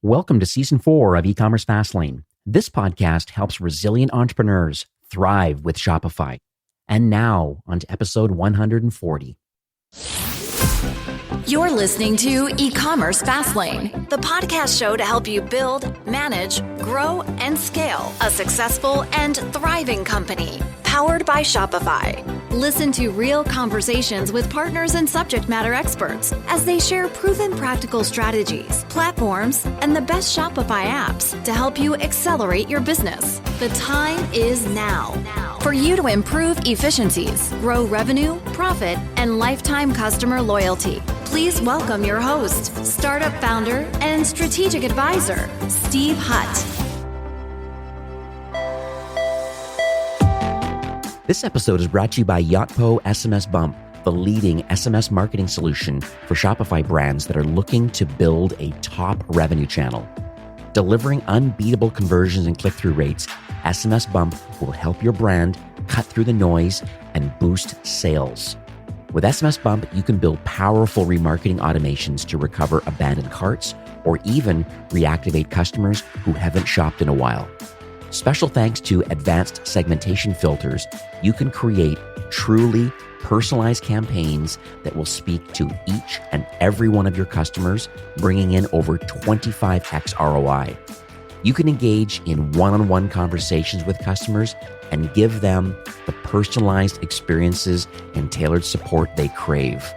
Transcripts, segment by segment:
Welcome to Season 4 of E-commerce Fastlane. This podcast helps resilient entrepreneurs thrive with Shopify. And now, on to episode 140. You're listening to E-commerce Fastlane, the podcast show to help you build, manage, grow, and scale a successful and thriving company, powered by Shopify. Listen to real conversations with partners and subject matter experts as they share proven practical strategies, platforms, and the best Shopify apps to help you accelerate your business. The time is now for you to improve efficiencies, grow revenue, profit, and lifetime customer loyalty. Please welcome your host, startup founder and strategic advisor, Steve Hutt. This episode is brought to you by Yotpo SMS Bump, the leading SMS marketing solution for Shopify brands that are looking to build a top revenue channel. Delivering unbeatable conversions and click-through rates, SMS Bump will help your brand cut through the noise and boost sales. With SMS Bump, you can build powerful remarketing automations to recover abandoned carts or even reactivate customers who haven't shopped in a while. Special thanks to advanced segmentation filters, you can create truly personalized campaigns that will speak to each and every one of your customers, bringing in over 25x ROI. You can engage in one-on-one conversations with customers and give them the personalized experiences and tailored support they crave.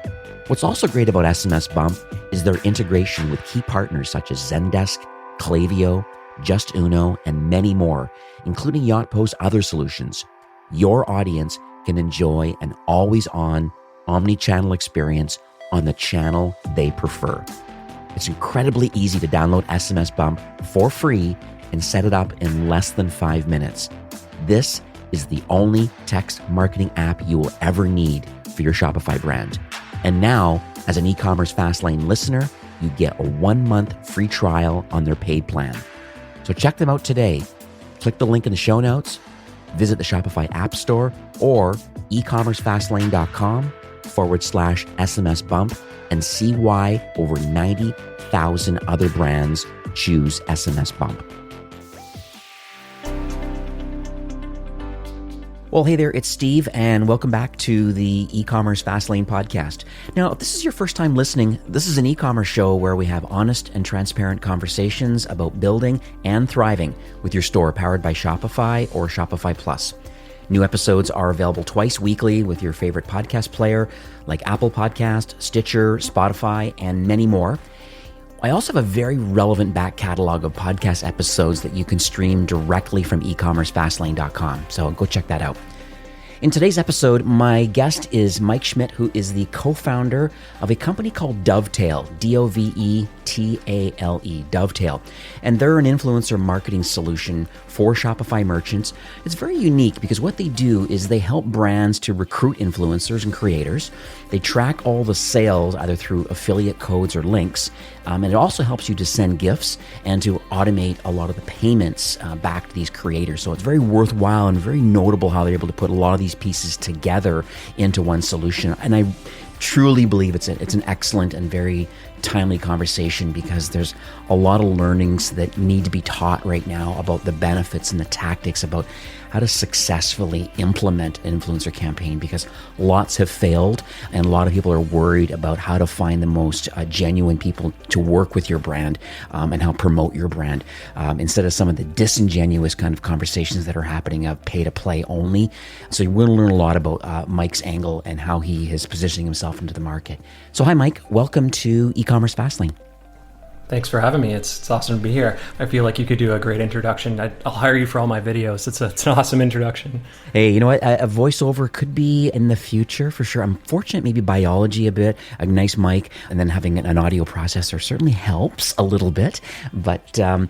What's also great about SMS Bump is their integration with key partners such as Zendesk, Klaviyo, Just Uno, and many more, including Yotpo's other solutions. Your audience can enjoy an always-on, omni-channel experience on the channel they prefer. It's incredibly easy to download SMS Bump for free and set it up in less than 5 minutes. This is the only text marketing app you will ever need for your Shopify brand. And now, as an E-commerce Fastlane listener, you get a 1-month free trial on their paid plan. So check them out today. Click the link in the show notes, visit the Shopify App Store, or ecommercefastlane.com/SMS Bump and see why over 90,000 other brands choose SMS Bump. Well, hey there, it's Steve, and welcome back to the E-commerce Fastlane podcast. Now, if this is your first time listening, this is an e-commerce show where we have honest and transparent conversations about building and thriving with your store powered by Shopify or Shopify Plus. New episodes are available twice weekly with your favorite podcast player like Apple Podcast, Stitcher, Spotify, and many more. I also have a very relevant back catalog of podcast episodes that you can stream directly from ecommercefastlane.com. So go check that out. In today's episode, my guest is Mike Schmidt, who is the co-founder of a company called Dovetail, Dovetail, Dovetail. And they're an influencer marketing solution for Shopify merchants. It's very unique because what they do is they help brands to recruit influencers and creators. They track all the sales either through affiliate codes or links. And it also helps you to send gifts and to automate a lot of the payments back to these creators. So it's very worthwhile and very notable how they're able to put a lot of these pieces together into one solution. And I truly believe it's an excellent and very timely conversation because there's a lot of learnings that need to be taught right now about the benefits and the tactics about how to successfully implement an influencer campaign, because lots have failed and a lot of people are worried about how to find the most genuine people to work with your brand and how promote your brand instead of some of the disingenuous kind of conversations that are happening of pay to play only. So we're going to learn a lot about Mike's angle and how he is positioning himself into the market. So hi Mike, welcome to E-commerce Fastlane. Thanks for having me. It's awesome to be here. I feel like you could do a great introduction. I'll hire you for all my videos. It's an awesome introduction. Hey, you know what? A voiceover could be in the future for sure. I'm fortunate maybe biology a bit, a nice mic, and then having an audio processor certainly helps a little bit. But I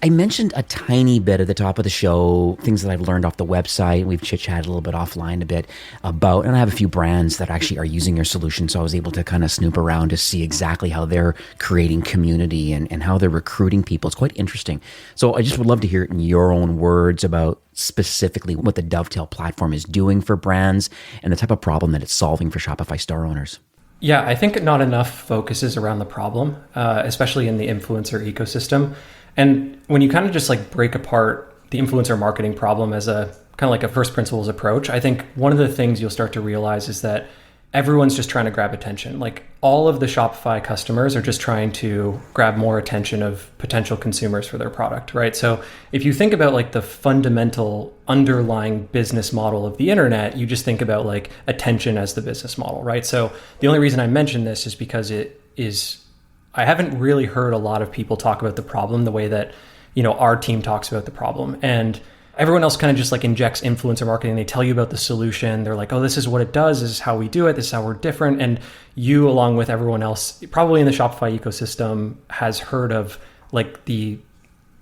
mentioned a tiny bit at the top of the show, things that I've learned off the website. We've chit-chatted a little bit offline a bit about, and I have a few brands that actually are using your solution. So I was able to kind of snoop around to see exactly how they're creating community and how they're recruiting people. It's quite interesting. So I just would love to hear it in your own words about specifically what the Dovetail platform is doing for brands and the type of problem that it's solving for Shopify store owners. Yeah, I think not enough focus is around the problem, especially in the influencer ecosystem. And when you kind of just like break apart the influencer marketing problem as a kind of like a first principles approach, I think one of the things you'll start to realize is that everyone's just trying to grab attention. Like all of the Shopify customers are just trying to grab more attention of potential consumers for their product, right? So if you think about like the fundamental underlying business model of the internet, you just think about like attention as the business model, right? So the only reason I mention this is because I haven't really heard a lot of people talk about the problem the way that, our team talks about the problem. And everyone else kind of just like injects influencer marketing. They tell you about the solution. They're like, oh, this is what it does. This is how we do it. This is how we're different. And you, along with everyone else, probably in the Shopify ecosystem, has heard of like the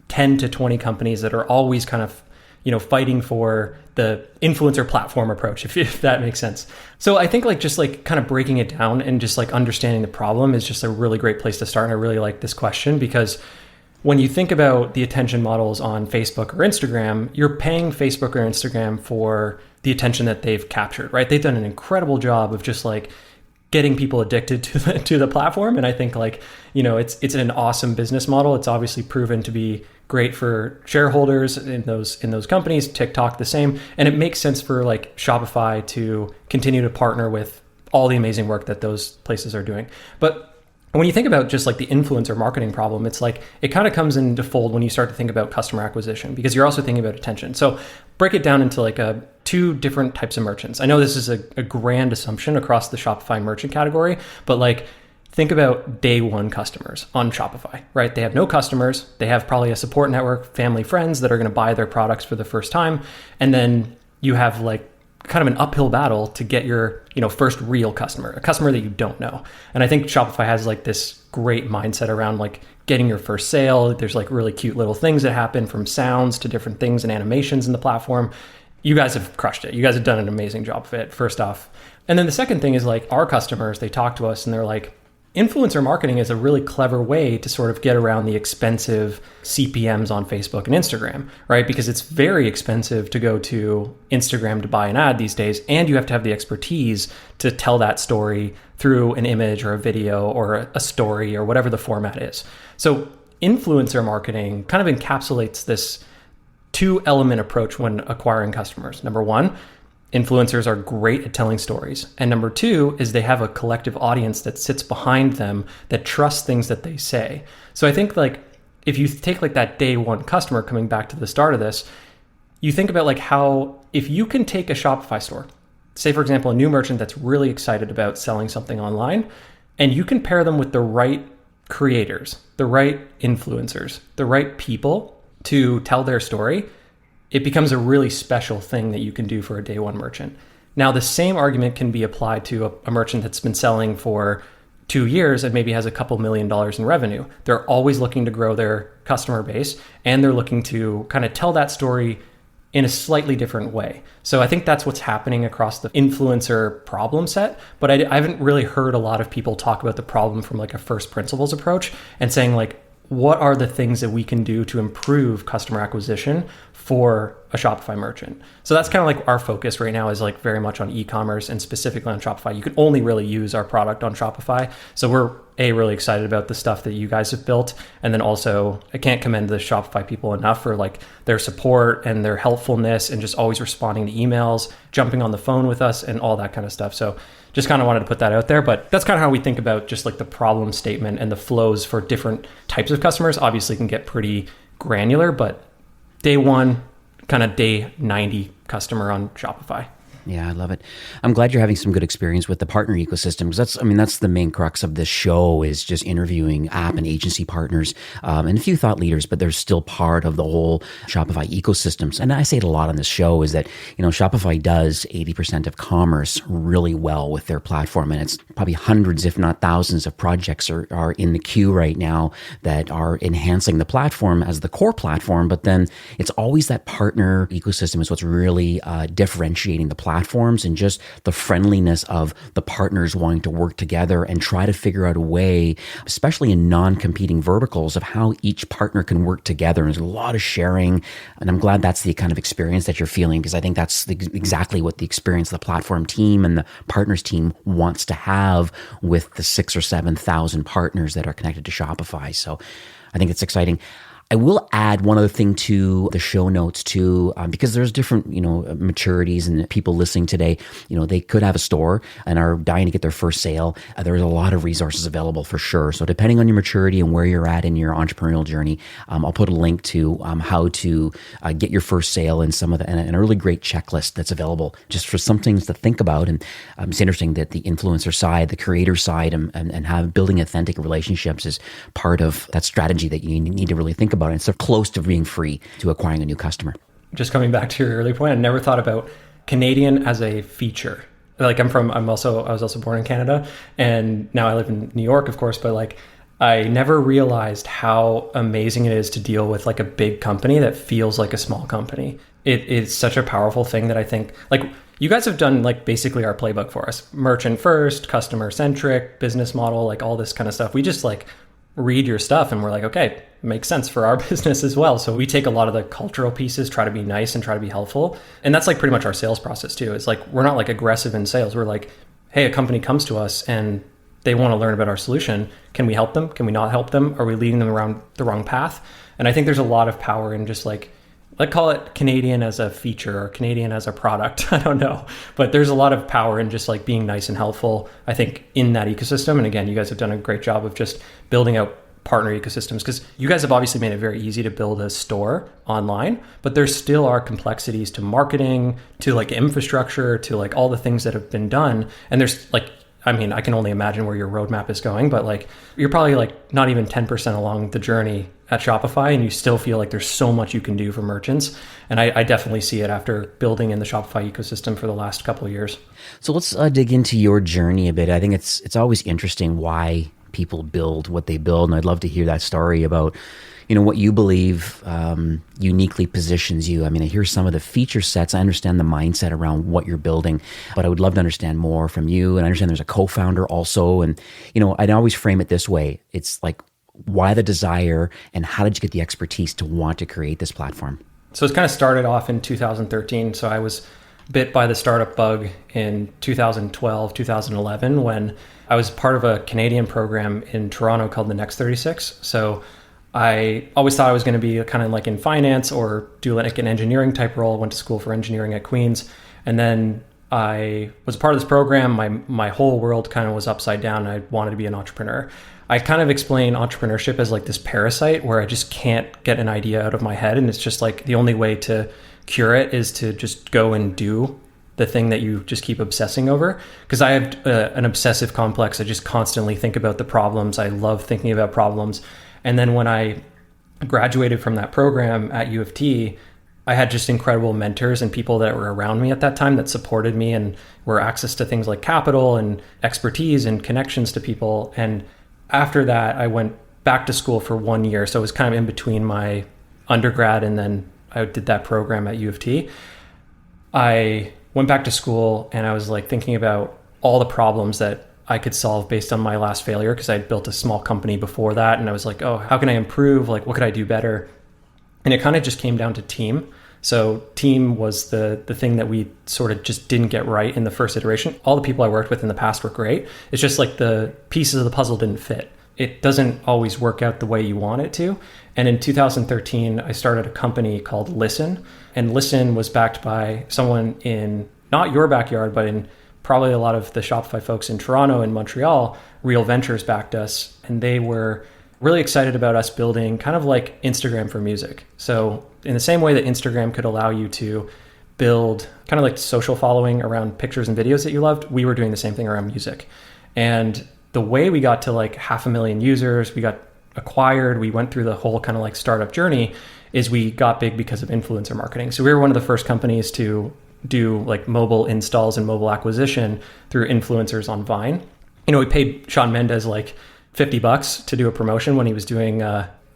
10 to 20 companies that are always kind of, fighting for the influencer platform approach, if that makes sense. So I think like just like kind of breaking it down and just like understanding the problem is just a really great place to start. And I really like this question because when you think about the attention models on Facebook or Instagram, you're paying Facebook or Instagram for the attention that they've captured, right? They've done an incredible job of just like getting people addicted to the platform. And I think like, it's an awesome business model. It's obviously proven to be great for shareholders in those companies, TikTok the same. And it makes sense for like Shopify to continue to partner with all the amazing work that those places are doing. But when you think about just like the influencer marketing problem, it's like it kind of comes into fold when you start to think about customer acquisition because you're also thinking about attention. So break it down into like two different types of merchants. I know this is a grand assumption across the Shopify merchant category, but like think about day one customers on Shopify, right? They have no customers. They have probably a support network, family, friends that are going to buy their products for the first time. And then you have like kind of an uphill battle to get your, first real customer, a customer that you don't know. And I think Shopify has like this great mindset around like getting your first sale. There's like really cute little things that happen from sounds to different things and animations in the platform. You guys have crushed it. You guys have done an amazing job of it, first off. And then the second thing is like our customers, they talk to us and they're like, influencer marketing is a really clever way to sort of get around the expensive CPMs on Facebook and Instagram, right? Because it's very expensive to go to Instagram to buy an ad these days, and you have to have the expertise to tell that story through an image or a video or a story or whatever the format is. So influencer marketing kind of encapsulates this two-element approach when acquiring customers. Number one, influencers are great at telling stories. And number two is they have a collective audience that sits behind them that trusts things that they say. So I think like if you take like that day one customer, coming back to the start of this, you think about like how if you can take a Shopify store, say for example, a new merchant that's really excited about selling something online, and you can pair them with the right creators, the right influencers, the right people to tell their story, it becomes a really special thing that you can do for a day one merchant. Now, the same argument can be applied to a merchant that's been selling for 2 years and maybe has a couple $1 million in revenue. They're always looking to grow their customer base, and they're looking to kind of tell that story in a slightly different way. So I think that's what's happening across the influencer problem set, but I haven't really heard a lot of people talk about the problem from like a first principles approach and saying like, what are the things that we can do to improve customer acquisition for a Shopify merchant? So that's kind of like our focus right now is like very much on e-commerce and specifically on Shopify. You can only really use our product on Shopify. So we're really excited about the stuff that you guys have built. And then also I can't commend the Shopify people enough for like their support and their helpfulness and just always responding to emails, jumping on the phone with us and all that kind of stuff. So just kind of wanted to put that out there, but that's kind of how we think about just like the problem statement and the flows for different types of customers. Obviously can get pretty granular, but day one, kind of day 90 customer on Shopify. Yeah, I love it. I'm glad you're having some good experience with the partner ecosystem because that's the main crux of this show is just interviewing app and agency partners and a few thought leaders, but they're still part of the whole Shopify ecosystems. And I say it a lot on this show is that, Shopify does 80% of commerce really well with their platform. And it's probably hundreds, if not thousands of projects are in the queue right now that are enhancing the platform as the core platform. But then it's always that partner ecosystem is what's really differentiating the platform platforms and just the friendliness of the partners wanting to work together and try to figure out a way, especially in non-competing verticals, of how each partner can work together. And there's a lot of sharing. And I'm glad that's the kind of experience that you're feeling, because I think that's exactly what the experience the platform team and the partners team wants to have with the 6,000 or 7,000 partners that are connected to Shopify. So I think it's exciting. I will add one other thing to the show notes too, because there's different, maturities, and people listening today, they could have a store and are dying to get their first sale. There's a lot of resources available for sure. So depending on your maturity and where you're at in your entrepreneurial journey, I'll put a link to how to get your first sale and and a really great checklist that's available just for some things to think about. And it's interesting that the influencer side, the creator side, and how building authentic relationships is part of that strategy that you need to really think about. And it's so close to being free to acquiring a new customer. Just coming back to your earlier point, I never thought about Canadian as a feature. Like I was also born in Canada, and now I live in New York, of course, but like I never realized how amazing it is to deal with like a big company that feels like a small company. It is such a powerful thing that I think, like, you guys have done like basically our playbook for us. Merchant first, customer centric, business model, like all this kind of stuff. We just like read your stuff and we're like, okay, makes sense for our business as well. So we take a lot of the cultural pieces, try to be nice and try to be helpful. And that's like pretty much our sales process too. It's like, we're not like aggressive in sales. We're like, hey, a company comes to us and they want to learn about our solution. Can we help them? Can we not help them? Are we leading them around the wrong path? And I think there's a lot of power in just like, let's call it Canadian as a feature or Canadian as a product. I don't know. But there's a lot of power in just like being nice and helpful, I think, in that ecosystem. And again, you guys have done a great job of just building out partner ecosystems, because you guys have obviously made it very easy to build a store online, but there still are complexities to marketing, to like infrastructure, to like all the things that have been done. And there's like, I mean, I can only imagine where your roadmap is going, but like you're probably like not even 10% along the journey at Shopify, and you still feel like there's so much you can do for merchants. And I definitely see it after building in the Shopify ecosystem for the last couple of years. So let's dig into your journey a bit. I think it's always interesting why people build what they build. And I'd love to hear that story about, what you believe uniquely positions you. I mean, I hear some of the feature sets. I understand the mindset around what you're building, but I would love to understand more from you. And I understand there's a co-founder also. And, I'd always frame it this way. It's like, why the desire, and how did you get the expertise to want to create this platform? So it's kind of started off in 2013. So I was bit by the startup bug in 2012, 2011, when I was part of a Canadian program in Toronto called the Next 36. So I always thought I was going to be kind of like in finance or do like an engineering type role. I went to school for engineering at Queen's. And then I was part of this program. My whole world kind of was upside down. I wanted to be an entrepreneur. I kind of explain entrepreneurship as like this parasite where I just can't get an idea out of my head. And it's just like the only way to cure it is to just go and do the thing that you just keep obsessing over. Because I have an obsessive complex. I just constantly think about the problems. I love thinking about problems. And then when I graduated from that program at U of T, I had just incredible mentors and people that were around me at that time that supported me and were access to things like capital and expertise and connections to people. And after that, I went back to school for 1 year. So it was kind of in between my undergrad and then I did that program at U of T. I went back to school and I was like thinking about all the problems that I could solve based on my last failure, because I had built a small company before that. And I was like, oh, how can I improve? Like, what could I do better? And it kind of just came down to team. So team was the thing that we sort of just didn't get right in the first iteration. All the people I worked with in the past were great. It's just like the pieces of the puzzle didn't fit. It doesn't always work out the way you want it to. And in 2013, I started a company called Listen. And Listen was backed by someone in not your backyard, but in probably a lot of the Shopify folks in Toronto and Montreal. Real Ventures backed us. And they were really excited about us building kind of like Instagram for music. So in the same way that Instagram could allow you to build kind of like social following around pictures and videos that you loved, we were doing the same thing around music. And the way we got to like 500,000 users, we got acquired, we went through the whole kind of like startup journey, is we got big because of influencer marketing. So we were one of the first companies to do like mobile installs and mobile acquisition through influencers on Vine. We paid Shawn Mendes like $50 to do a promotion when he was doing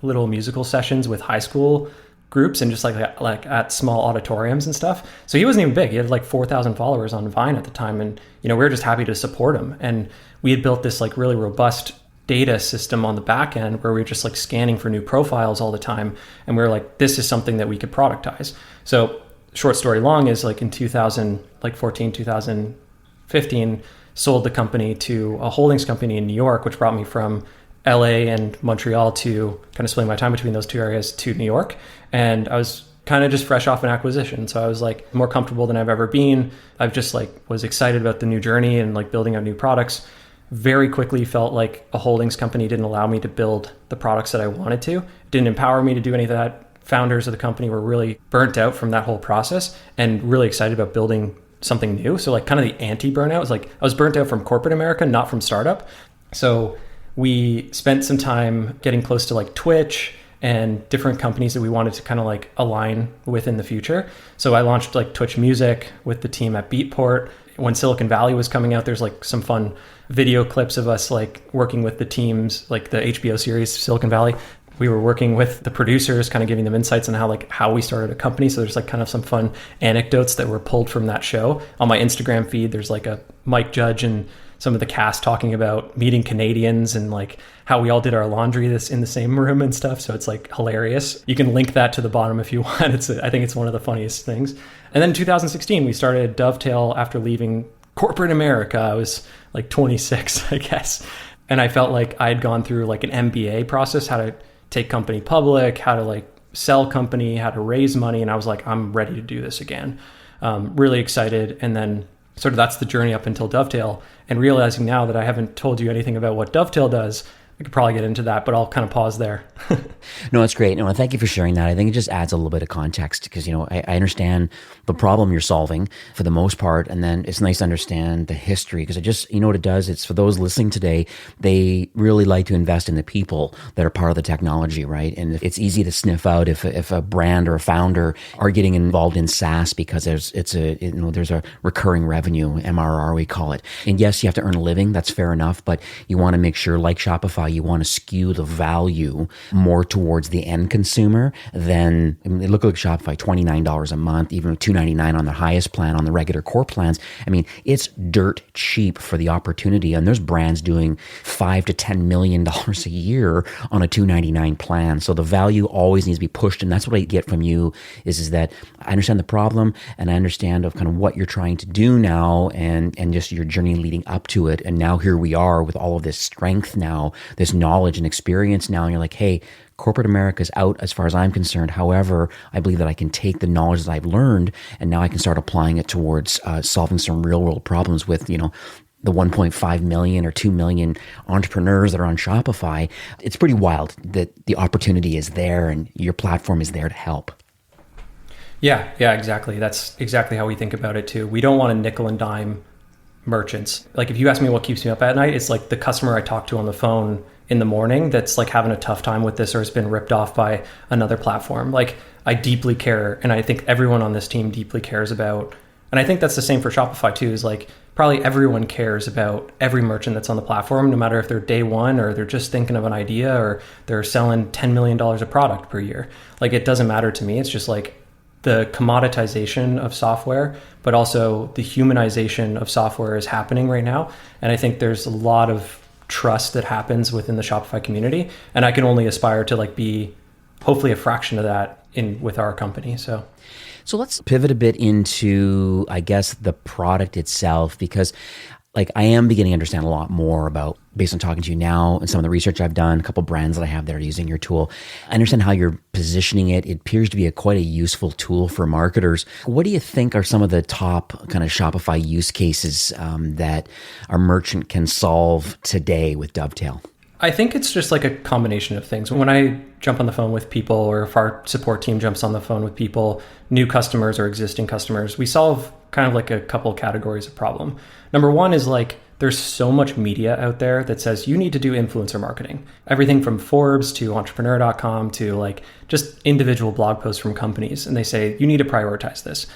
little musical sessions with high school groups and just like at small auditoriums and stuff. So he wasn't even big. He had like 4,000 followers on Vine at the time. And, we were just happy to support him. And we had built this like really robust data system on the back end where we were just like scanning for new profiles all the time. And we were like, this is something that we could productize. So short story long is like in 2014, 2015, sold the company to a holdings company in New York, which brought me from LA and Montreal to kind of splitting my time between those two areas to New York. And I was kind of just fresh off an acquisition. So I was like more comfortable than I've ever been. I've just like was excited about the new journey and like building out new products. Very quickly felt like a holdings company didn't allow me to build the products that I wanted to. It didn't empower me to do any of that. Founders of the company were really burnt out from that whole process and really excited about building something new. So like kind of the anti-burnout was like, I was burnt out from corporate America, not from startup. So we spent some time getting close to like Twitch and different companies that we wanted to kind of like align with in the future. So I launched like Twitch Music with the team at Beatport. When Silicon Valley was coming out, there's like some fun video clips of us like working with the teams, like the HBO series Silicon Valley. We were working with the producers, kind of giving them insights on how we started a company. So there's like kind of some fun anecdotes that were pulled from that show. On my Instagram feed, there's like a Mike Judge and some of the cast talking about meeting Canadians and like how we all did our laundry in the same room and stuff. So it's like hilarious. You can link that to the bottom if you want. I think it's one of the funniest things. And then in 2016, we started Dovetail after leaving corporate America. I was like 26, I guess. And I felt like I'd gone through like an MBA process, how to take company public, how to like sell company, how to raise money. And I was like, I'm ready to do this again. Really excited. And then sort of that's the journey up until Dovetail, and realizing now that I haven't told you anything about what Dovetail does. I could probably get into that, but I'll kind of pause there. No, that's great. No, thank you for sharing that. I think it just adds a little bit of context because, I understand the problem you're solving for the most part. And then it's nice to understand the history because it just, what it does? It's for those listening today, they really like to invest in the people that are part of the technology, right? And it's easy to sniff out if a brand or a founder are getting involved in SaaS because there's a recurring revenue, MRR we call it. And yes, you have to earn a living. That's fair enough. But you want to make sure, like Shopify, you want to skew the value more towards the end consumer than, look like Shopify, $29 a month, even $299 on the highest plan, on the regular core plans. It's dirt cheap for the opportunity. And there's brands doing $5 to $10 million a year on a $299 plan. So the value always needs to be pushed. And that's what I get from you is that I understand the problem and I understand of kind of what you're trying to do now and just your journey leading up to it. And now here we are with all of this strength now, this knowledge and experience now, and you're like, hey, corporate America is out as far as I'm concerned. However, I believe that I can take the knowledge that I've learned and now I can start applying it towards solving some real world problems with, the 1.5 million or 2 million entrepreneurs that are on Shopify. It's pretty wild that the opportunity is there and your platform is there to help. Yeah, exactly. That's exactly how we think about it too. We don't want to nickel and dime merchants. Like if you ask me what keeps me up at night, it's like the customer I talk to on the phone in the morning that's like having a tough time with this or has been ripped off by another platform. Like I deeply care, and I think everyone on this team deeply cares about, and I think that's the same for Shopify too, is like probably everyone cares about every merchant that's on the platform, no matter if they're day one or they're just thinking of an idea or they're selling $10 million of product per year. Like it doesn't matter to me. It's just like the commoditization of software, but also the humanization of software is happening right now. And I think there's a lot of trust that happens within the Shopify community. And I can only aspire to like be hopefully a fraction of that with our company. So let's pivot a bit into, I guess, the product itself, because like I am beginning to understand a lot more about, based on talking to you now and some of the research I've done, a couple brands that I have that are using your tool. I understand how you're positioning it. It appears to be quite a useful tool for marketers. What do you think are some of the top kind of Shopify use cases that our merchant can solve today with Dovetail? I think it's just like a combination of things. When I jump on the phone with people, or if our support team jumps on the phone with people, new customers or existing customers, we solve kind of like a couple categories of problem. Number one is like, there's so much media out there that says you need to do influencer marketing. Everything from Forbes to entrepreneur.com to like just individual blog posts from companies. And they say, you need to prioritize this.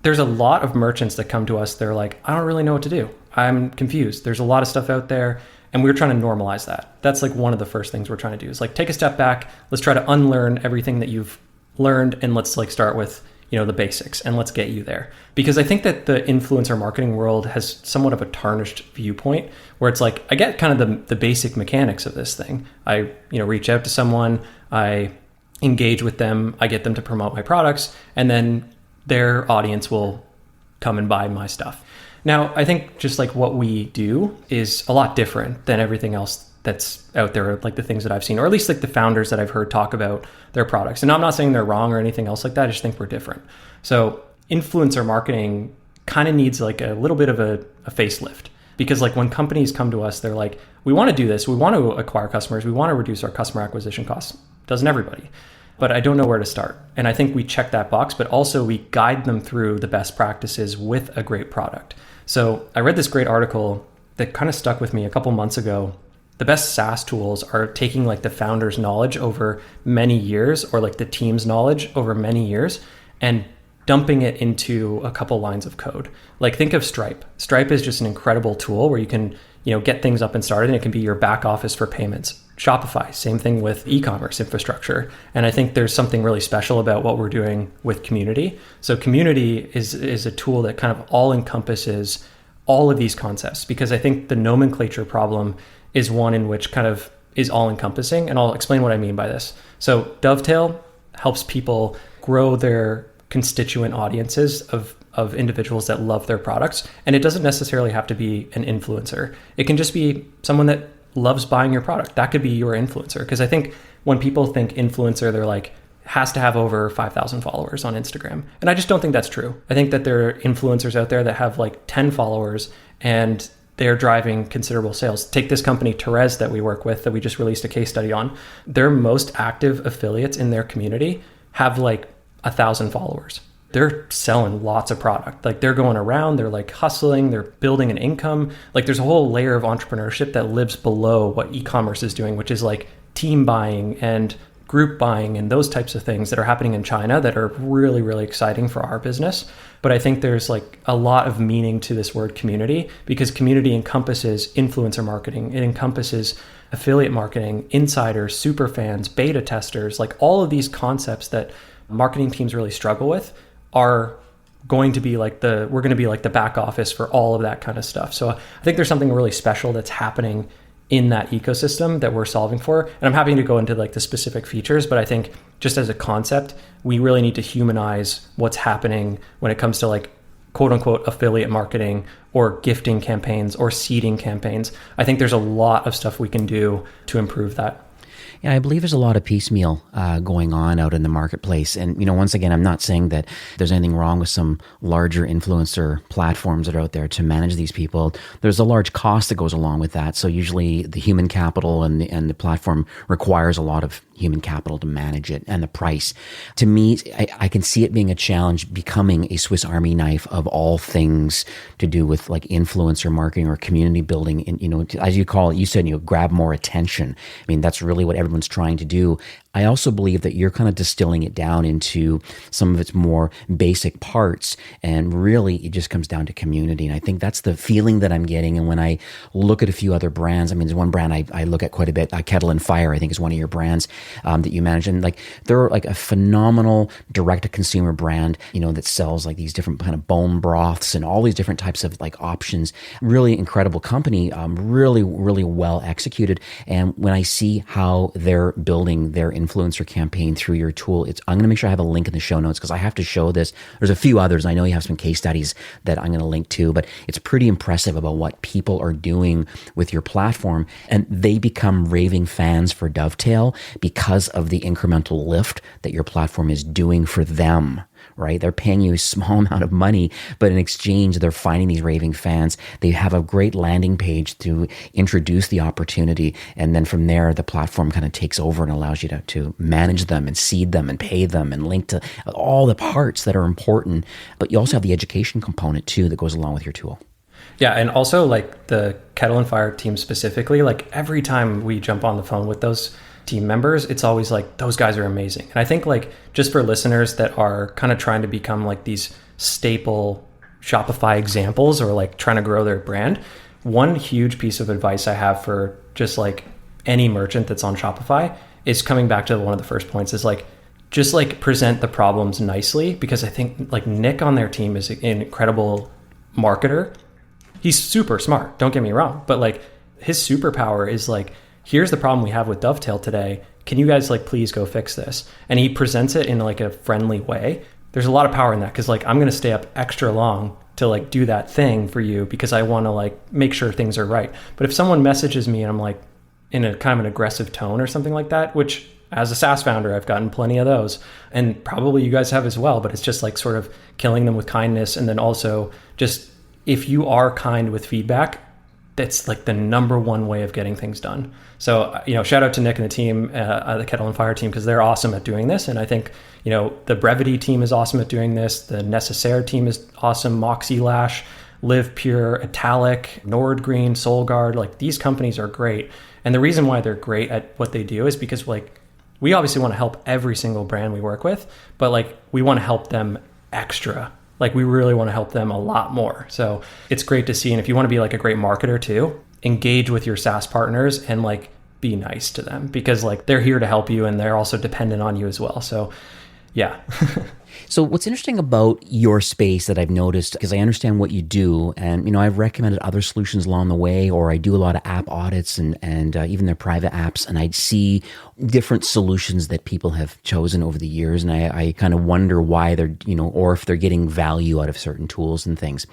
There's a lot of merchants that come to us. They're like, I don't really know what to do. I'm confused. There's a lot of stuff out there. And we're trying to normalize that. That's like one of the first things we're trying to do is like take a step back. Let's try to unlearn everything that you've learned and let's like start with, the basics and let's get you there. Because I think that the influencer marketing world has somewhat of a tarnished viewpoint where it's like, I get kind of the basic mechanics of this thing. I, reach out to someone, I engage with them, I get them to promote my products, and then their audience will come and buy my stuff. Now, I think just like what we do is a lot different than everything else that's out there, like the things that I've seen, or at least like the founders that I've heard talk about their products. And I'm not saying they're wrong or anything else like that. I just think we're different. So influencer marketing kind of needs like a little bit of a facelift, because like when companies come to us, they're like, we want to do this. We want to acquire customers. We want to reduce our customer acquisition costs. Doesn't everybody? But I don't know where to start. And I think we check that box, but also we guide them through the best practices with a great product. So I read this great article that kind of stuck with me a couple months ago. The best SaaS tools are taking like the founder's knowledge over many years, or like the team's knowledge over many years, and dumping it into a couple lines of code. Like think of Stripe. Stripe is just an incredible tool where you can, get things up and started, and it can be your back office for payments. Shopify, same thing with e-commerce infrastructure. And I think there's something really special about what we're doing with Community. So Community is a tool that kind of all encompasses all of these concepts, because I think the nomenclature problem is one in which kind of is all encompassing. And I'll explain what I mean by this. So Dovetail helps people grow their constituent audiences of individuals that love their products. And it doesn't necessarily have to be an influencer. It can just be someone that loves buying your product. That could be your influencer. Because I think when people think influencer, they're like, has to have over 5,000 followers on Instagram. And I just don't think that's true. I think that there are influencers out there that have like 10 followers and they're driving considerable sales. Take this company, Therese, that we work with, that we just released a case study on. Their most active affiliates in their community have like 1,000 followers. They're selling lots of product. Like they're going around, they're like hustling, they're building an income. Like there's a whole layer of entrepreneurship that lives below what e-commerce is doing, which is like team buying and group buying and those types of things that are happening in China that are really, really exciting for our business. But I think there's like a lot of meaning to this word community, because community encompasses influencer marketing. It encompasses affiliate marketing, insiders, super fans, beta testers, like all of these concepts that marketing teams really struggle with are going to be like we're going to be like the back office for all of that kind of stuff. So I think there's something really special that's happening in that ecosystem that we're solving for. And I'm happy to go into like the specific features, but I think just as a concept, we really need to humanize what's happening when it comes to like quote unquote affiliate marketing or gifting campaigns or seeding campaigns. I think there's a lot of stuff we can do to improve that. Yeah, I believe there's a lot of piecemeal going on out in the marketplace. And, once again, I'm not saying that there's anything wrong with some larger influencer platforms that are out there to manage these people. There's a large cost that goes along with that. So usually the human capital and the platform requires a lot of human capital to manage it, and the price. To me, I can see it being a challenge, becoming a Swiss Army knife of all things to do with like influencer marketing or community building. And, as you call it, you said, grab more attention. I mean, that's really what everyone's trying to do. I also believe that you're kind of distilling it down into some of its more basic parts, and really it just comes down to community. And I think that's the feeling that I'm getting. And when I look at a few other brands, I mean, there's one brand I look at quite a bit, Kettle and Fire, I think is one of your brands that you manage. And like they're like a phenomenal direct-to-consumer brand, that sells like these different kind of bone broths and all these different types of like options. Really incredible company, really, really well executed. And when I see how they're building their influencer campaign through your tool, I'm going to make sure I have a link in the show notes, because I have to show this. There's a few others. I know you have some case studies that I'm going to link to, but it's pretty impressive about what people are doing with your platform. And they become raving fans for Dovetail because of the incremental lift that your platform is doing for them. Right? They're paying you a small amount of money, but in exchange, they're finding these raving fans. They have a great landing page to introduce the opportunity. And then from there, the platform kind of takes over and allows you to manage them and seed them and pay them and link to all the parts that are important. But you also have the education component too that goes along with your tool. Yeah. And also like the Kettle and Fire team specifically, like every time we jump on the phone with those team members, it's always like, those guys are amazing. And I think like just for listeners that are kind of trying to become like these staple Shopify examples or like trying to grow their brand, one huge piece of advice I have for just like any merchant that's on Shopify is coming back to one of the first points is like, just like present the problems nicely, because I think like Nick on their team is an incredible marketer. He's super smart, don't get me wrong, but like his superpower is like, here's the problem we have with Dovetail today. Can you guys like please go fix this? And he presents it in like a friendly way. There's a lot of power in that, because like I'm going to stay up extra long to like do that thing for you because I want to like make sure things are right. But if someone messages me and I'm like in a kind of an aggressive tone or something like that, which as a SaaS founder, I've gotten plenty of those, and probably you guys have as well, but it's just like sort of killing them with kindness. And then also just, if you are kind with feedback, that's like the number one way of getting things done. So, shout out to Nick and the team, the Kettle and Fire team, because they're awesome at doing this. And I think, the Brevity team is awesome at doing this. The Necessaire team is awesome. Moxie Lash, Live Pure, Italic, Nordgreen, SoulGuard, like these companies are great. And the reason why they're great at what they do is because like, we obviously want to help every single brand we work with, but like we want to help them extra. Like we really want to help them a lot more. So it's great to see. And if you want to be like a great marketer too, engage with your SaaS partners and like be nice to them, because like they're here to help you and they're also dependent on you as well. So yeah. So what's interesting about your space that I've noticed, because I understand what you do, and I've recommended other solutions along the way, or I do a lot of app audits and even their private apps, and I see different solutions that people have chosen over the years, and I kind of wonder why they're, or if they're getting value out of certain tools and things.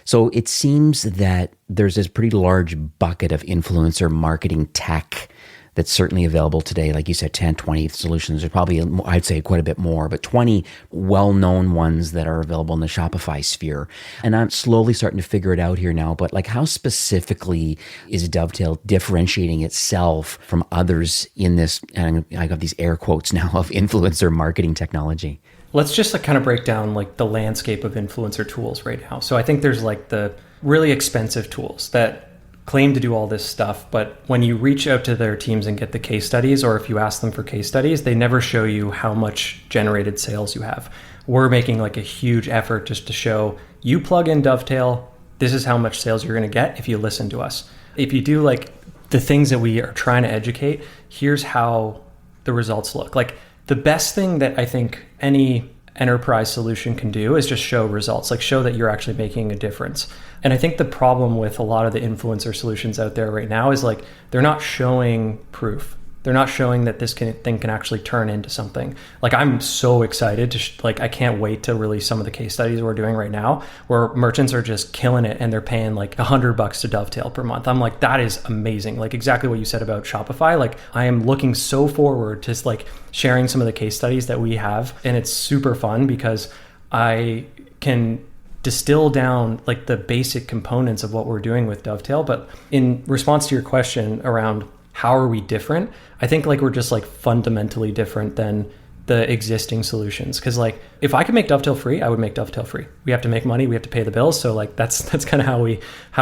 So it seems that there's this pretty large bucket of influencer marketing tech that's certainly available today. Like you said, 10, 20 solutions. There's probably, I'd say quite a bit more, but 20 well-known ones that are available in the Shopify sphere. And I'm slowly starting to figure it out here now, but like how specifically is Dovetail differentiating itself from others in this, and I got these air quotes now, of influencer marketing technology? Let's just like kind of break down like the landscape of influencer tools right now. So I think there's like the really expensive tools that claim to do all this stuff, but when you reach out to their teams and get the case studies, or if you ask them for case studies, they never show you how much generated sales you have. We're making like a huge effort just to show you plug in Dovetail, this is how much sales you're going to get if you listen to us. If you do like the things that we are trying to educate, here's how the results look. Like the best thing that I think any enterprise solution can do is just show results, like show that you're actually making a difference. And I think the problem with a lot of the influencer solutions out there right now is like, they're not showing proof. They're not showing that this thing can actually turn into something. Like I'm so excited to I can't wait to release some of the case studies we're doing right now, where merchants are just killing it and they're paying like $100 to Dovetail per month. I'm like, that is amazing. Like exactly what you said about Shopify. Like I am looking so forward to like sharing some of the case studies that we have. And it's super fun because I can distill down like the basic components of what we're doing with Dovetail. But in response to your question around how are we different, I think like we're just like fundamentally different than the existing solutions. Cause like if I could make Dovetail free, I would make Dovetail free. We have to make money, we have to pay the bills. So like that's kind of how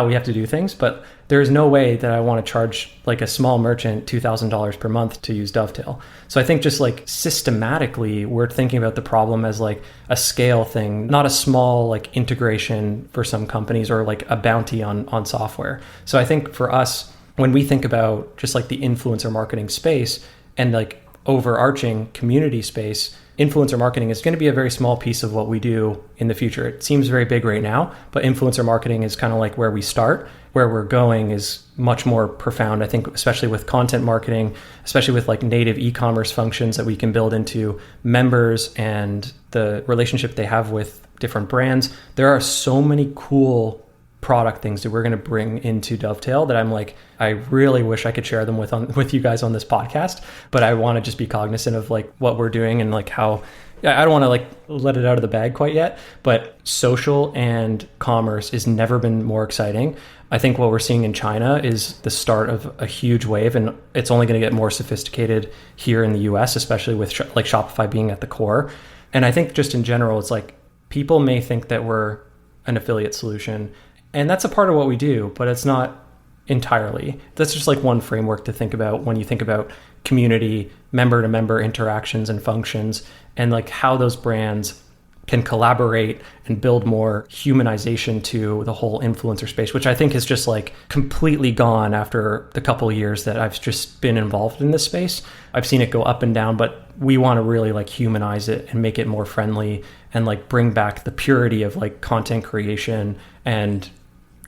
we have to do things. But there's no way that I want to charge like a small merchant $2,000 per month to use Dovetail. So I think just like systematically we're thinking about the problem as like a scale thing, not a small like integration for some companies or like a bounty on software. So I think for us, when we think about just like the influencer marketing space and like overarching community space, influencer marketing is going to be a very small piece of what we do in the future. It seems very big right now, but influencer marketing is kind of like where we start. Where we're going is much more profound, I think, especially with content marketing, especially with like native e-commerce functions that we can build into members and the relationship they have with different brands. There are so many cool product things that we're going to bring into Dovetail that I'm like, I really wish I could share them with you guys on this podcast, but I want to just be cognizant of like what we're doing and like how, I don't want to like let it out of the bag quite yet, but social and commerce has never been more exciting. I think what we're seeing in China is the start of a huge wave, and it's only going to get more sophisticated here in the US, especially with like Shopify being at the core. And I think just in general, it's like people may think that we're an affiliate solution, and that's a part of what we do, but it's not entirely. That's just like one framework to think about when you think about community, member-to-member interactions and functions, and like how those brands can collaborate and build more humanization to the whole influencer space, which I think is just like completely gone after the couple of years that I've just been involved in this space. I've seen it go up and down, but we want to really like humanize it and make it more friendly and like bring back the purity of like content creation and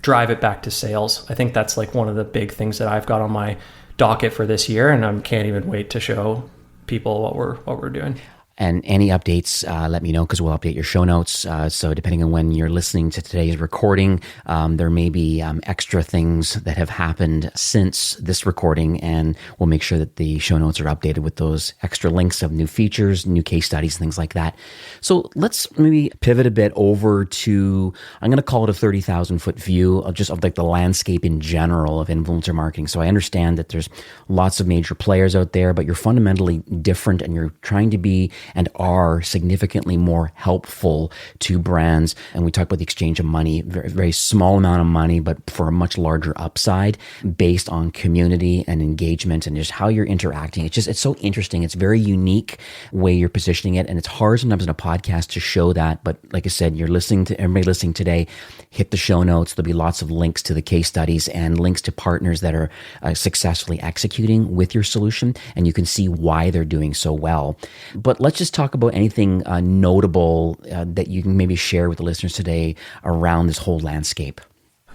drive it back to sales. I think that's like one of the big things that I've got on my docket for this year, and I can't even wait to show people what we're doing. And any updates, let me know, because we'll update your show notes. So depending on when you're listening to today's recording, there may be extra things that have happened since this recording, and we'll make sure that the show notes are updated with those extra links of new features, new case studies, things like that. So let's maybe pivot a bit over to, I'm going to call it a 30,000 foot view of just of like the landscape in general of influencer marketing. So I understand that there's lots of major players out there, but you're fundamentally different, and you're trying to be and are significantly more helpful to brands. And we talk about the exchange of money, very, very small amount of money, but for a much larger upside based on community and engagement and just how you're interacting. It's so interesting. It's very unique way you're positioning it. And it's hard sometimes in a podcast to show that. But like I said, everybody listening today, hit the show notes. There'll be lots of links to the case studies and links to partners that are successfully executing with your solution. And you can see why they're doing so well. But let's just talk about anything notable that you can maybe share with the listeners today around this whole landscape.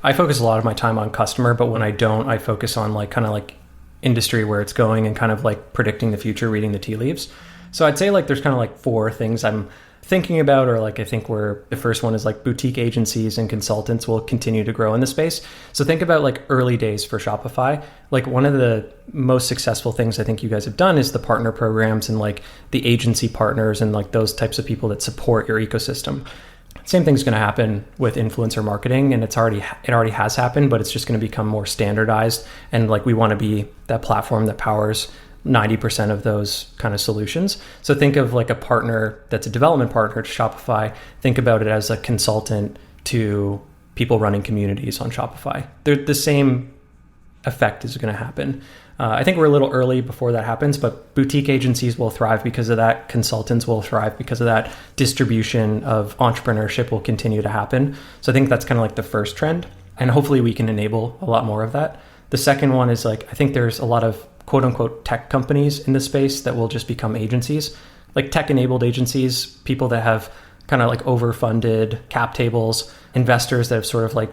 I focus a lot of my time on customer, but when I don't, I focus on like kind of like industry, where it's going, and kind of like predicting the future, reading the tea leaves. So I'd say like there's kind of like 4 things I'm thinking about, or like I think where the first one is like boutique agencies and consultants will continue to grow in the space. So think about like early days for Shopify. Like one of the most successful things I think you guys have done is the partner programs and like the agency partners and like those types of people that support your ecosystem. Same thing's going to happen with influencer marketing, and it already has happened, but it's just going to become more standardized. And like we want to be that platform that powers 90% of those kind of solutions. So think of like a partner that's a development partner to Shopify. Think about it as a consultant to people running communities on Shopify. The same effect is going to happen. I think we're a little early before that happens, but boutique agencies will thrive because of that. Consultants will thrive because of that. Distribution of entrepreneurship will continue to happen. So I think that's kind of like the first trend. And hopefully we can enable a lot more of that. The second one is like, I think there's a lot of quote unquote tech companies in the space that will just become agencies, like tech enabled agencies, people that have kind of like overfunded cap tables, investors that have sort of like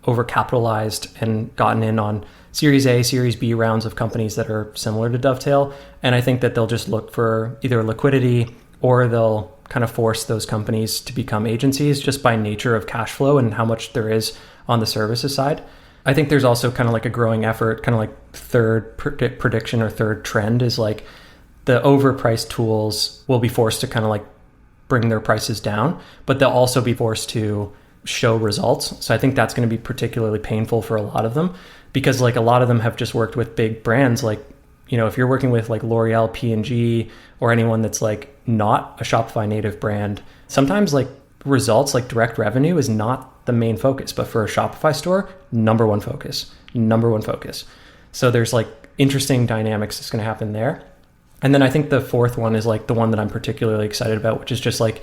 overcapitalized and gotten in on Series A, Series B rounds of companies that are similar to Dovetail. And I think that they'll just look for either liquidity, or they'll kind of force those companies to become agencies just by nature of cash flow and how much there is on the services side. I think there's also kind of like a growing effort, kind of like third prediction or third trend is like the overpriced tools will be forced to kind of like bring their prices down, but they'll also be forced to show results. So I think that's going to be particularly painful for a lot of them, because like a lot of them have just worked with big brands. Like, you know, if you're working with like L'Oreal, P&G, or anyone that's like not a Shopify native brand, sometimes like results, like direct revenue is not the main focus, but for a Shopify store, number one focus. So there's like interesting dynamics that's going to happen there. And then I think the fourth one is like the one that I'm particularly excited about, which is just like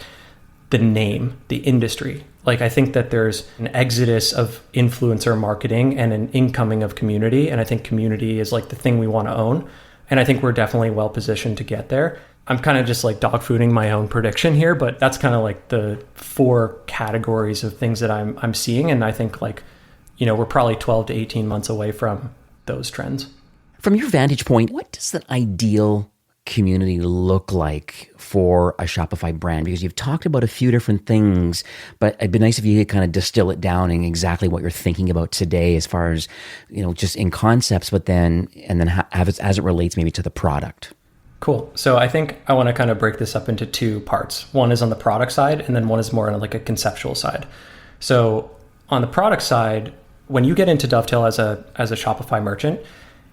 the name, the industry. Like I think that there's an exodus of influencer marketing and an incoming of community. And I think community is like the thing we want to own. And I think we're definitely well positioned to get there. I'm kind of just like dogfooding my own prediction here, but that's kind of like the 4 categories of things that I'm seeing. And I think like, you know, we're probably 12 to 18 months away from those trends. From your vantage point, what does the ideal community look like for a Shopify brand? Because you've talked about a few different things, but it'd be nice if you could kind of distill it down in exactly what you're thinking about today as far as, you know, just in concepts, but then have it as it relates maybe to the product. Cool. So I think I want to kind of break this up into 2 parts. One is on the product side, and then one is more on like a conceptual side. So on the product side, when you get into Dovetail as a Shopify merchant,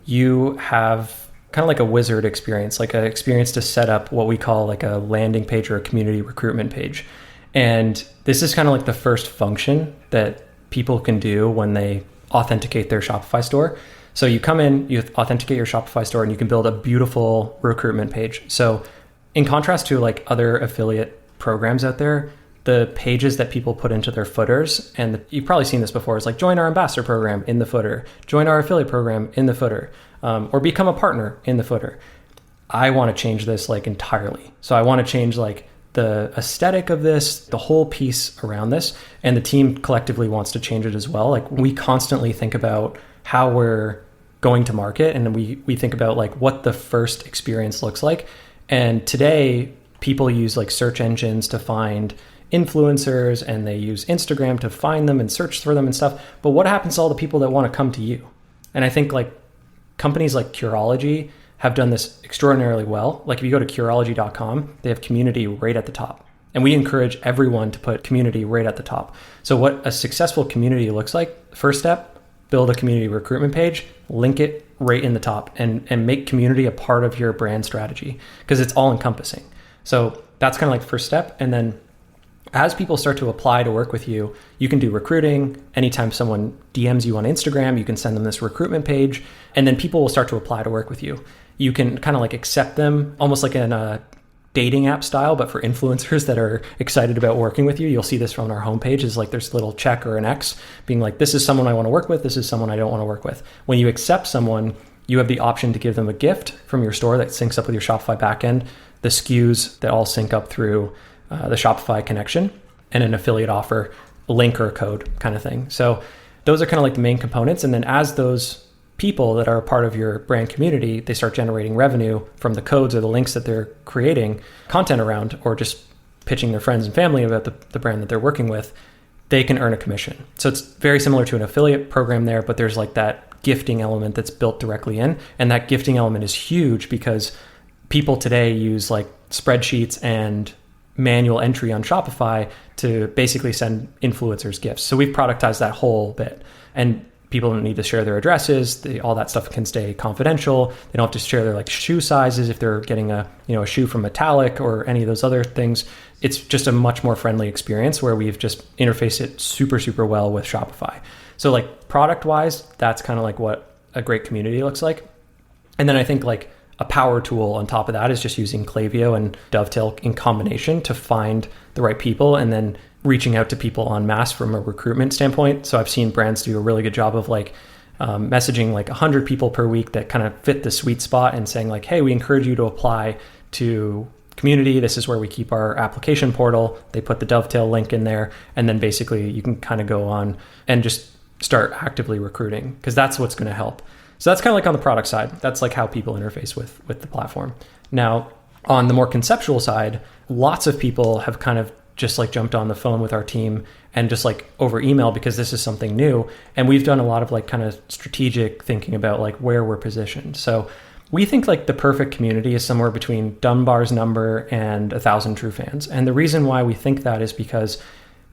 you have kind of like a wizard experience, like an experience to set up what we call like a landing page or a community recruitment page. And this is kind of like the first function that people can do when they authenticate their Shopify store. So you come in, you authenticate your Shopify store, and you can build a beautiful recruitment page. So in contrast to like other affiliate programs out there, the pages that people put into their footers, and you've probably seen this before, is like join our ambassador program in the footer, join our affiliate program in the footer, or become a partner in the footer. I want to change this like entirely. So I want to change like the aesthetic of this, the whole piece around this, and the team collectively wants to change it as well. Like we constantly think about how we're going to market, and we think about like what the first experience looks like. And today people use like search engines to find influencers, and they use Instagram to find them and search for them and stuff. But what happens to all the people that want to come to you? And I think like companies like Curology have done this extraordinarily well. Like if you go to Curology.com, they have community right at the top. And we encourage everyone to put community right at the top. So what a successful community looks like, first step, build a community recruitment page, link it right in the top, and make community a part of your brand strategy, because it's all encompassing. So that's kind of like the first step. And then as people start to apply to work with you, you can do recruiting. Anytime someone DMs you on Instagram, you can send them this recruitment page, and then people will start to apply to work with you. You can kind of like accept them almost like in a dating app style, but for influencers that are excited about working with you. You'll see this from our homepage is like there's a little check or an X being like, this is someone I want to work with. This is someone I don't want to work with. When you accept someone, you have the option to give them a gift from your store that syncs up with your Shopify backend, the SKUs that all sync up through the Shopify connection, and an affiliate offer, a link or a code kind of thing. So those are kind of like the main components. And then as those people that are a part of your brand community, they start generating revenue from the codes or the links that they're creating content around, or just pitching their friends and family about the brand that they're working with, they can earn a commission. So it's very similar to an affiliate program there, but there's like that gifting element that's built directly in. And that gifting element is huge because people today use like spreadsheets and manual entry on Shopify to basically send influencers gifts. So we've productized that whole bit, and people don't need to share their addresses. All that stuff can stay confidential. They don't have to share their like shoe sizes if they're getting a shoe from Metallic or any of those other things. It's just a much more friendly experience where we've just interfaced it super, super well with Shopify. So like product wise, that's kind of like what a great community looks like. And then I think like a power tool on top of that is just using Klaviyo and Dovetail in combination to find the right people, and then reaching out to people en masse from a recruitment standpoint. So I've seen brands do a really good job of like messaging like 100 people per week that kind of fit the sweet spot, and saying like, hey, we encourage you to apply to community. This is where we keep our application portal. They put the Dovetail link in there, and then basically you can kind of go on and just start actively recruiting, because that's what's going to help. So that's kind of like on the product side. That's like how people interface with the platform. Now, on the more conceptual side, lots of people have kind of just like jumped on the phone with our team and just like over email, because this is something new. And we've done a lot of like kind of strategic thinking about like where we're positioned. So we think like the perfect community is somewhere between Dunbar's number and 1,000 true fans. And the reason why we think that is because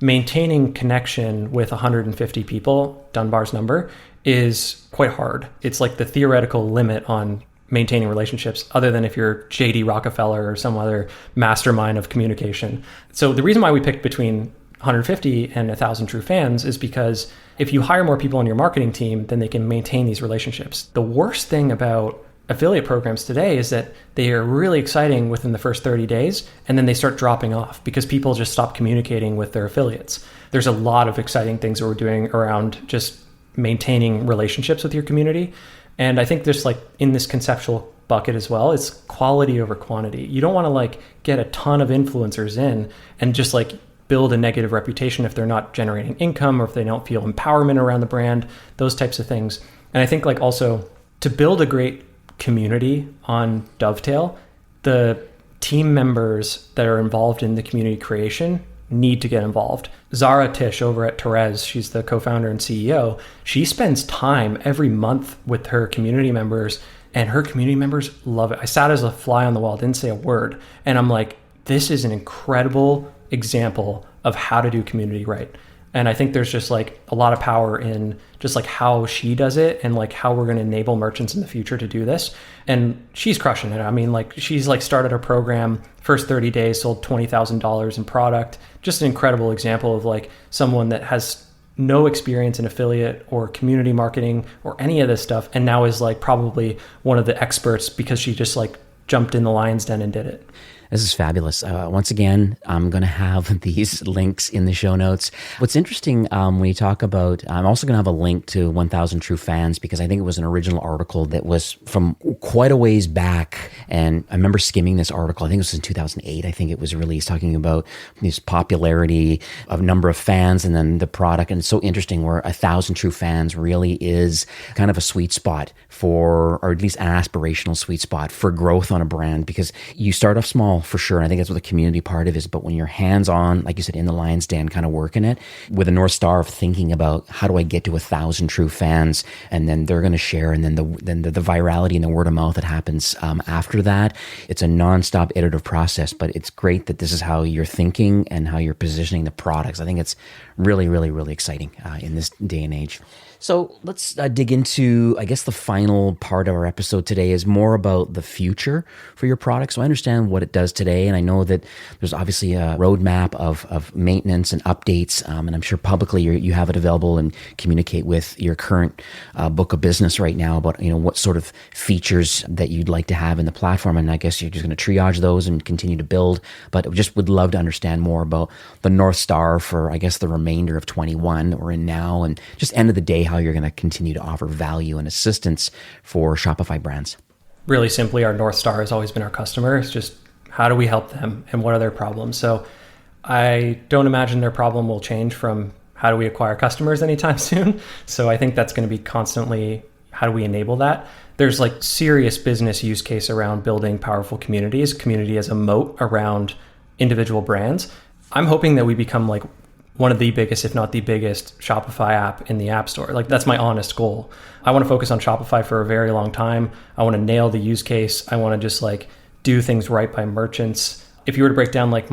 maintaining connection with 150 people, Dunbar's number, is quite hard. It's like the theoretical limit on maintaining relationships, other than if you're JD Rockefeller or some other mastermind of communication. So the reason why we picked between 150 and 1,000 true fans is because if you hire more people on your marketing team, then they can maintain these relationships. The worst thing about affiliate programs today is that they are really exciting within the first 30 days, and then they start dropping off because people just stop communicating with their affiliates. There's a lot of exciting things that we're doing around just maintaining relationships with your community. And I think there's like in this conceptual bucket as well, it's quality over quantity. You don't want to like get a ton of influencers in and just like build a negative reputation if they're not generating income, or if they don't feel empowerment around the brand, those types of things. And I think like also to build a great community on Dovetail, the team members that are involved in the community creation need to get involved. Zara Tish over at Therese, she's the co-founder and CEO. She spends time every month with her community members, and her community members love it. I sat as a fly on the wall, didn't say a word. And I'm like, this is an incredible example of how to do community right. And I think there's just like a lot of power in just like how she does it, and like how we're going to enable merchants in the future to do this. And she's crushing it. I mean, like she's like started a program, first 30 days, sold $20,000 in product. Just an incredible example of like someone that has no experience in affiliate or community marketing or any of this stuff, and now is like probably one of the experts because she just like jumped in the lion's den and did it. This is fabulous. Once again, I'm going to have these links in the show notes. What's interesting when you talk about, I'm also going to have a link to 1,000 True Fans, because I think it was an original article that was from quite a ways back. And I remember skimming this article. I think it was in 2008. I think it was released, talking about this popularity of number of fans and then the product. And it's so interesting where 1,000 True Fans really is kind of a sweet spot for, or at least an aspirational sweet spot for growth on a brand, because you start off small for sure. And I think that's what the community part of it is. But when you're hands-on, like you said, in the lion's den, kind of working it with a North Star of thinking about how do I get to 1,000 true fans, and then they're going to share, and then the virality and the word of mouth that happens after that. It's a nonstop iterative process, but it's great that this is how you're thinking and how you're positioning the products. I think it's really, really, really exciting in this day and age. So let's dig into, I guess, the final part of our episode today is more about the future for your product. So I understand what it does today, and I know that there's obviously a roadmap of maintenance and updates, and I'm sure publicly you have it available and communicate with your current book of business right now about what sort of features that you'd like to have in the platform, and I guess you're just going to triage those and continue to build. But just would love to understand more about the North Star for, I guess, the remainder of 21 that we're in now, and just end of the day, how you're going to continue to offer value and assistance for Shopify brands. Really simply, our North Star has always been our customer. It's just how do we help them and what are their problems? So I don't imagine their problem will change from how do we acquire customers anytime soon. So I think that's going to be constantly how do we enable that? There's like serious business use case around building powerful communities, community as a moat around individual brands. I'm hoping that we become like one of the biggest, if not the biggest, Shopify app in the App Store. Like, that's my honest goal. I want to focus on Shopify for a very long time. I want to nail the use case. I want to just like do things right by merchants. If you were to break down like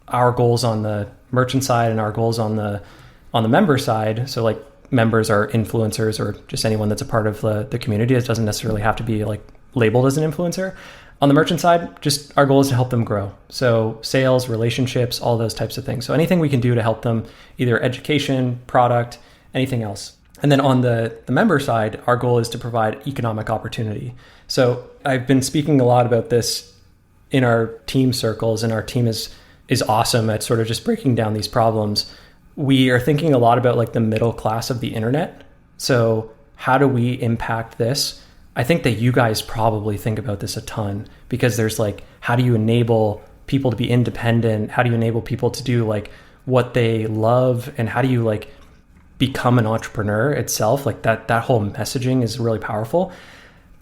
our goals on the merchant side and our goals on the member side, so like members are influencers or just anyone that's a part of the community. It doesn't necessarily have to be like labeled as an influencer. On the merchant side, just our goal is to help them grow. So sales, relationships, all those types of things. So anything we can do to help them, either education, product, anything else. And then on the member side, our goal is to provide economic opportunity. So I've been speaking a lot about this in our team circles, and our team is awesome at sort of just breaking down these problems. We are thinking a lot about like the middle class of the internet. So how do we impact this? I think that you guys probably think about this a ton, because there's like, how do you enable people to be independent? How do you enable people to do like what they love? And how do you like become an entrepreneur itself? Like that whole messaging is really powerful.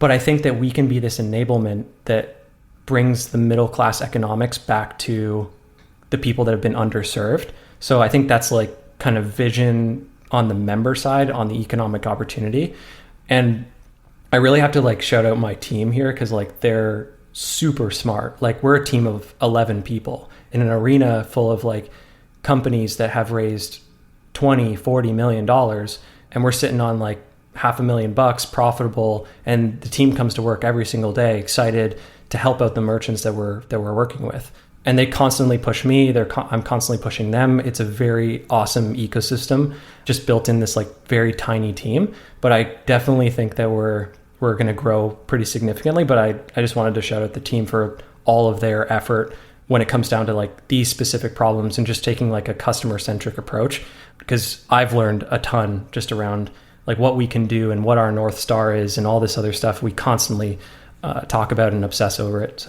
But I think that we can be this enablement that brings the middle class economics back to the people that have been underserved. So I think that's like kind of vision on the member side, on the economic opportunity. And I really have to like shout out my team here, because like they're super smart. Like, we're a team of 11 people in an arena full of like companies that have raised $20-40 million, and we're sitting on like $500,000 profitable, and the team comes to work every single day excited to help out the merchants that we're working with. And they constantly push me. I'm constantly pushing them. It's a very awesome ecosystem just built in this like very tiny team. But I definitely think that we're going to grow pretty significantly. But I just wanted to shout out the team for all of their effort when it comes down to like these specific problems and just taking like a customer centric approach, because I've learned a ton just around like what we can do and what our North Star is and all this other stuff. We constantly talk about and obsess over it.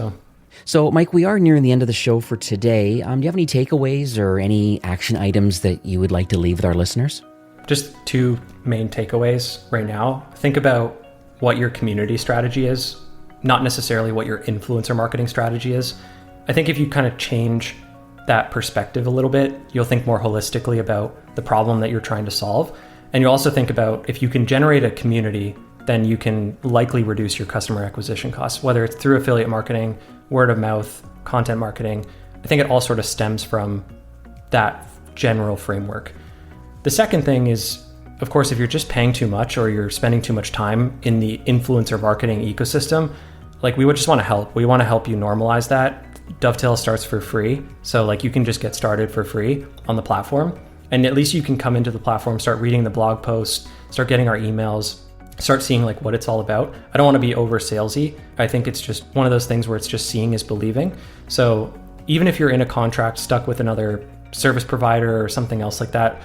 So, Mike, we are nearing the end of the show for today. Do you have any takeaways or any action items that you would like to leave with our listeners? Just two main takeaways right now. Think about what your community strategy is, not necessarily what your influencer marketing strategy is. I think if you kind of change that perspective a little bit, you'll think more holistically about the problem that you're trying to solve. And you'll also think about, if you can generate a community, then you can likely reduce your customer acquisition costs, whether it's through affiliate marketing, word of mouth, content marketing. I think it all sort of stems from that general framework. The second thing is, of course, if you're just paying too much or you're spending too much time in the influencer marketing ecosystem, like, we would just want to help. We want to help you normalize that. Dovetail starts for free. So like, you can just get started for free on the platform. And at least you can come into the platform, start reading the blog posts, start getting our emails. start seeing like what it's all about. I don't want to be over salesy. I think it's just one of those things where it's just seeing is believing. So even if you're in a contract stuck with another service provider or something else like that,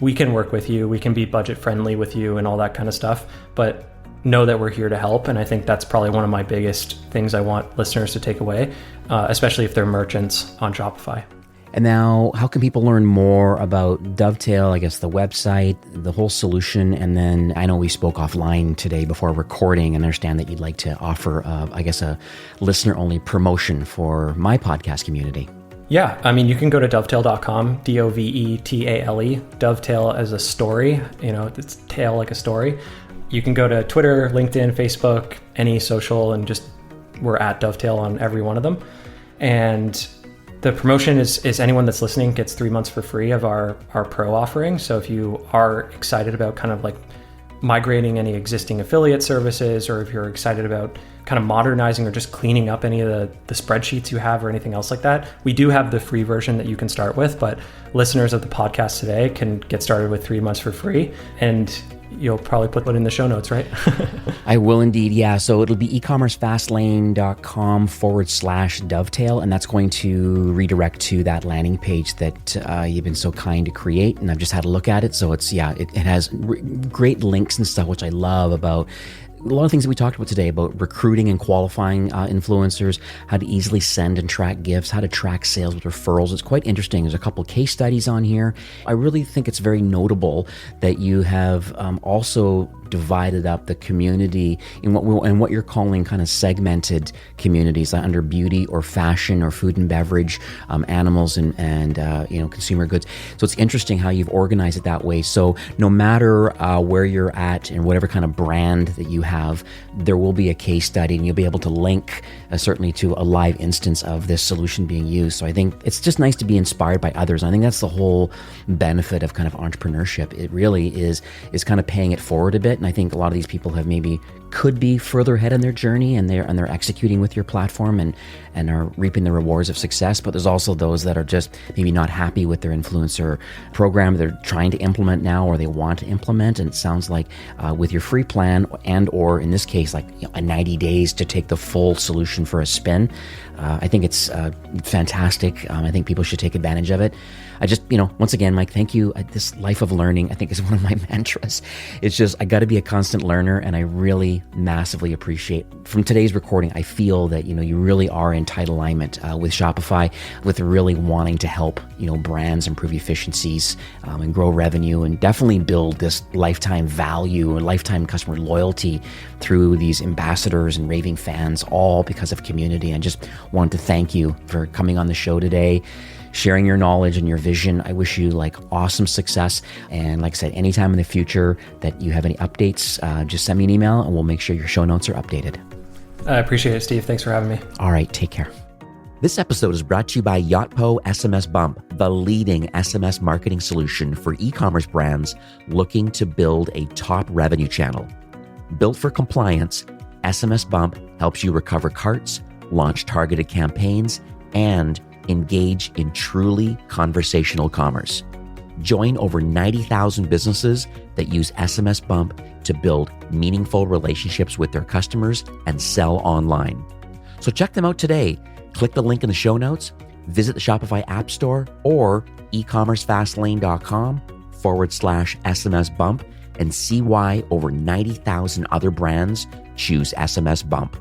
we can work with you. We can be budget friendly with you and all that kind of stuff. But know that we're here to help. And I think that's probably one of my biggest things I want listeners to take away, especially if they're merchants on Shopify. And now, how can people learn more about Dovetail, I guess the website, the whole solution? And then I know we spoke offline today before recording and understand that you'd like to offer, a listener-only promotion for my podcast community. Yeah, I mean, you can go to dovetail.com, Dovetale, Dovetail as a story, it's tail like a story. You can go to Twitter, LinkedIn, Facebook, any social, and just we're at Dovetail on every one of them. And the promotion is anyone that's listening gets 3 months for free of our pro offering. So if you are excited about kind of like migrating any existing affiliate services, or if you're excited about kind of modernizing or just cleaning up any of the spreadsheets you have or anything else like that, we do have the free version that you can start with, but listeners of the podcast today can get started with 3 months for free. And you'll probably put it in the show notes, right? I will indeed, yeah. So it'll be ecommercefastlane.com/dovetail, and that's going to redirect to that landing page that you've been so kind to create. And I've just had a look at it. So it has great links and stuff, which I love about a lot of things that we talked about today about recruiting and qualifying influencers, how to easily send and track gifts, how to track sales with referrals. It's quite interesting. There's a couple of case studies on here. I really think it's very notable that you have also divided up the community in what you're calling kind of segmented communities under beauty or fashion or food and beverage, animals and consumer goods. So it's interesting how you've organized it that way. So no matter where you're at and whatever kind of brand that you have, there will be a case study and you'll be able to link certainly to a live instance of this solution being used. So I think it's just nice to be inspired by others. And I think that's the whole benefit of kind of entrepreneurship. It really is kind of paying it forward a bit. And I think a lot of these people could be further ahead in their journey and they're executing with your platform and are reaping the rewards of success. But there's also those that are just maybe not happy with their influencer program they're trying to implement now or they want to implement. And it sounds like with your free plan or in this case, like a 90 days to take the full solution for a spin, I think it's fantastic. I think people should take advantage of it. I just, once again, Mike, thank you. This life of learning, I think, is one of my mantras. It's just, I got to be a constant learner, and I really massively appreciate from today's recording. I feel that, you really are in tight alignment with Shopify, with really wanting to help, brands improve efficiencies and grow revenue and definitely build this lifetime value and lifetime customer loyalty through these ambassadors and raving fans, all because of community. And just wanted to thank you for coming on the show today, sharing your knowledge and your vision. I wish you awesome success. And like I said, anytime in the future that you have any updates, just send me an email and we'll make sure your show notes are updated. I appreciate it, Steve. Thanks for having me. All right, take care. This episode is brought to you by Yotpo SMS Bump, the leading SMS marketing solution for e-commerce brands looking to build a top revenue channel. Built for compliance, SMS Bump helps you recover carts, launch targeted campaigns, and engage in truly conversational commerce. Join over 90,000 businesses that use SMS Bump to build meaningful relationships with their customers and sell online. So check them out today. Click the link in the show notes, visit the Shopify App Store or ecommercefastlane.com/SMS Bump and see why over 90,000 other brands choose SMS Bump.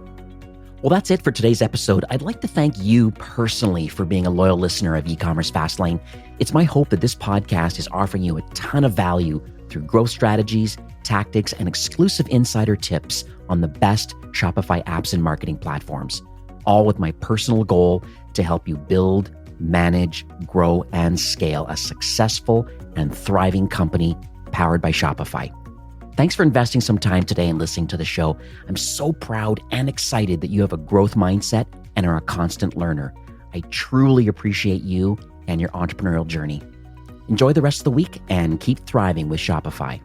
Well, that's it for today's episode. I'd like to thank you personally for being a loyal listener of E-commerce Fastlane. It's my hope that this podcast is offering you a ton of value through growth strategies, tactics, and exclusive insider tips on the best Shopify apps and marketing platforms, all with my personal goal to help you build, manage, grow, and scale a successful and thriving company powered by Shopify. Thanks for investing some time today and listening to the show. I'm so proud and excited that you have a growth mindset and are a constant learner. I truly appreciate you and your entrepreneurial journey. Enjoy the rest of the week and keep thriving with Shopify.